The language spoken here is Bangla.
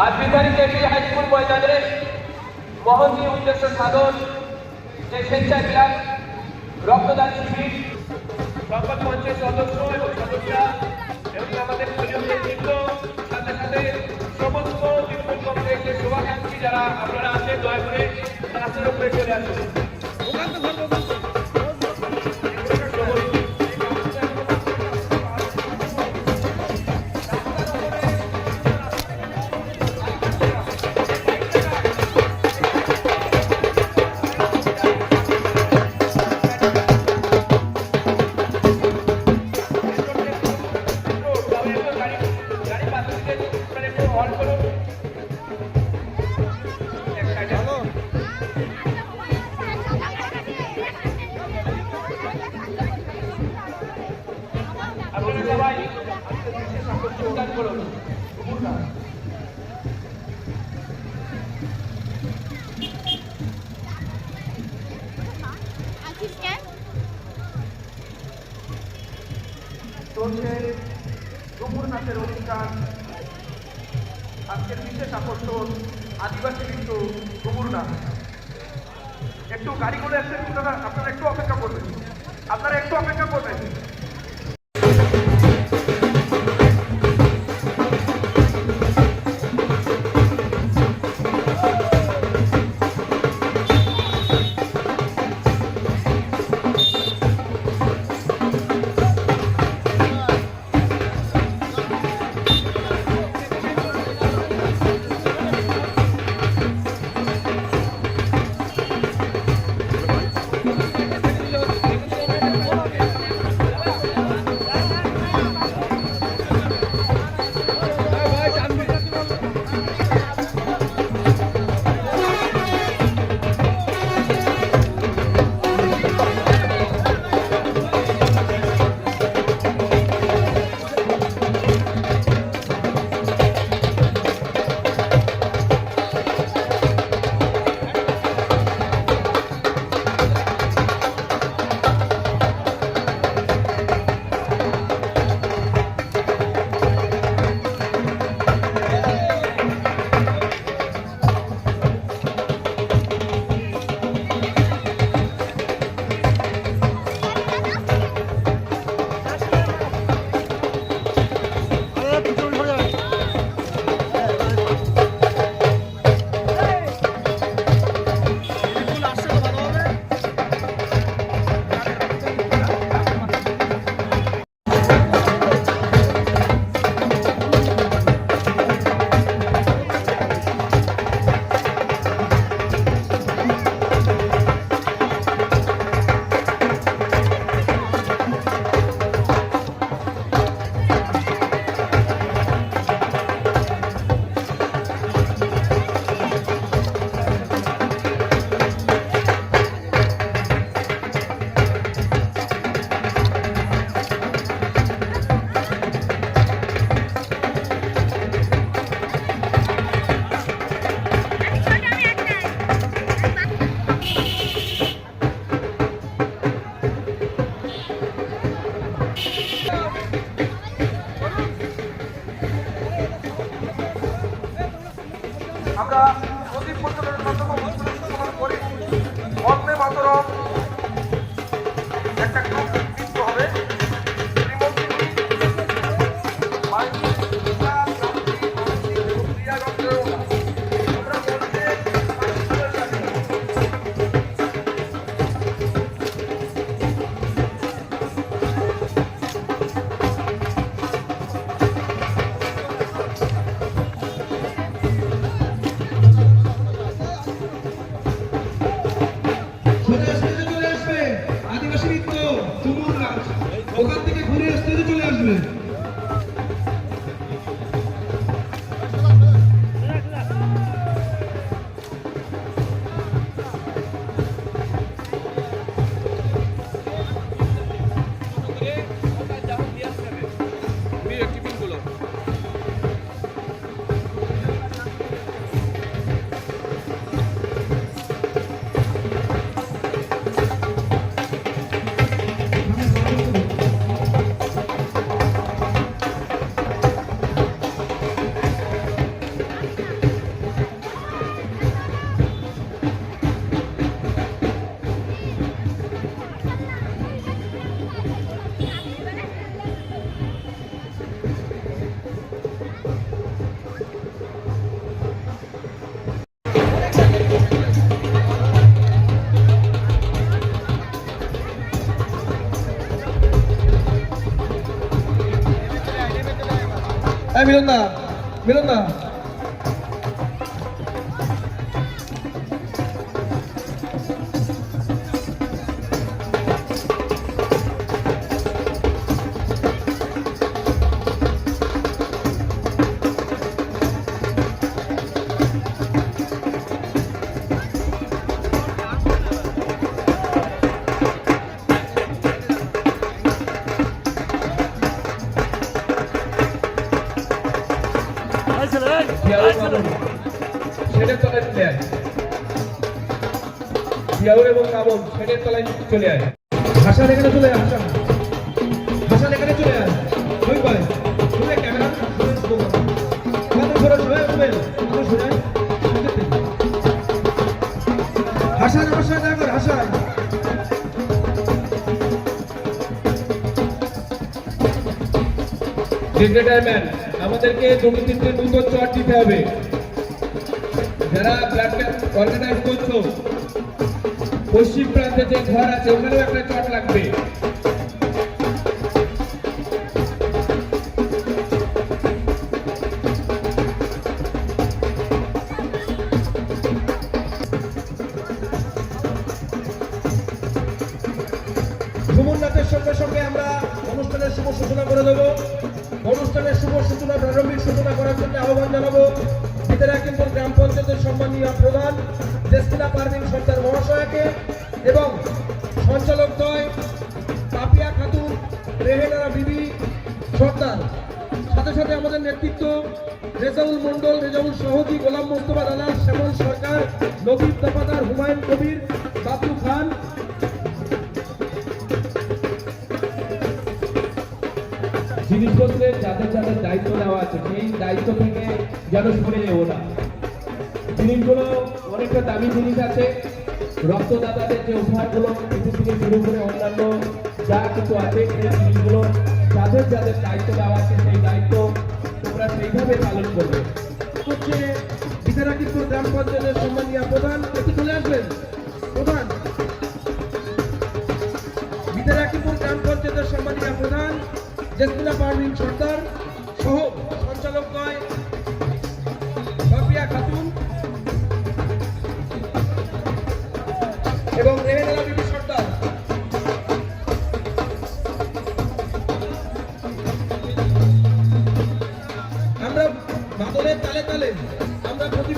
आज बिहारी केटी हाईस्कूल मैदाने मोहनजी उद्देश्य साधन যে স্বেচ্ছায় রক্তদান শিবির সংবাদ মঞ্চের সদস্য এবং সদস্যরা এবং আমাদের নেতৃত্ব সাথে সাথে সমস্ত তৃণমূল কংগ্রেসের শুভাকাঙ্ক্ষী যারা আপনারা আছেন দয়া করে রাস্তার উপরে চলে আসুন। চলছে ডুমুর নাচের অনুষ্ঠান। আজকের বিশেষ আকর্ষণ আদিবাসী নৃত্য ডুমুর নাচ। একটু গাড়িগুলো আসছে, আপনারা একটু অপেক্ষা করবেন, আমরা প্রদীপ প্রজ্বলনের মাধ্যমে উৎসব করি। বন্দে মাতরম একটা গ্রুপ নৃত্য হবে। মিলন দা, মিলন দা। শেডের তলায় চলে আয়, জিয়াউর এবং মামুন শেডের তলায় চলে আয়। হাসান এখানে চলে আয়, হাসান, হাসান এখানে চলে আয়। ওই ভাই তুমি ক্যামেরা আমাদের ঘরে সবাই উঠবেন, আমরা সরে আয়। হাসান আমার সাথে দেখা কর, হাসান। সেক্রেটারিম্যান, আমাদেরকে দুটো তিনটে নতুন চট দিতে হবে। যারা ব্লাড অর্গানাইজ করছো, পশ্চিম প্রান্তে যে ঘর আছে ওখানেও একটা চট লাগবে। ঝুমুর নাচের সঙ্গে সঙ্গে আমরা অনুষ্ঠানের শুভ সূচনা করে দেবো। অনুষ্ঠানের শুভ সূচনা, প্রারম্ভিক সূচনা করার জন্য আহ্বান জানাবো বিদ্যারাকিমপুর গ্রাম পঞ্চায়েতের সম্মানীয় প্রধান জেসমিনা পারভিন সর্দার মহাশয়কে এবং সঞ্চালকদ্বয় পাপিয়া খাতুন, রেহেনারা বিবি সর্দার, সাথে সাথে আমাদের নেতৃত্ব রেজাউল মন্ডল, রেজাউল সহজি, গোলাম মোস্তফা দালাল, শ্যামল সরকার, নবীব দফাদার, হুমায়ুন কবির, বাবলু খান। জিনিসপত্রের যাদের যাদের দায়িত্ব দেওয়া আছে সেই দায়িত্ব থেকে যেন সরে যেও না। জিনিসগুলো অনেকটা দামি জিনিস আছে, রক্তদাতাদের যে উপহারগুলো কিছু থেকে শুরু করে অন্যান্য যা কিছু আছে সেই জিনিসগুলো যাদের যাদের দায়িত্ব দেওয়া আছে সেই দায়িত্ব তোমরা সেইভাবে পালন করবে। হচ্ছে বিদ্যারাকিমপুর গ্রাম পঞ্চায়েতের সম্মানীয় প্রধান, একটু চলে আসবেন প্রধান। বিদ্যারাকিমপুর গ্রাম পঞ্চায়েতের সম্মানীয় প্রধান জেসমিনা পারভিন সর্দার সহ সঞ্চালকদ্বয় পাপিয়া খাতুন এবং রেহেনারা বিবি সর্দার। আমরা বাদলের তালে তালে আমরা প্রতি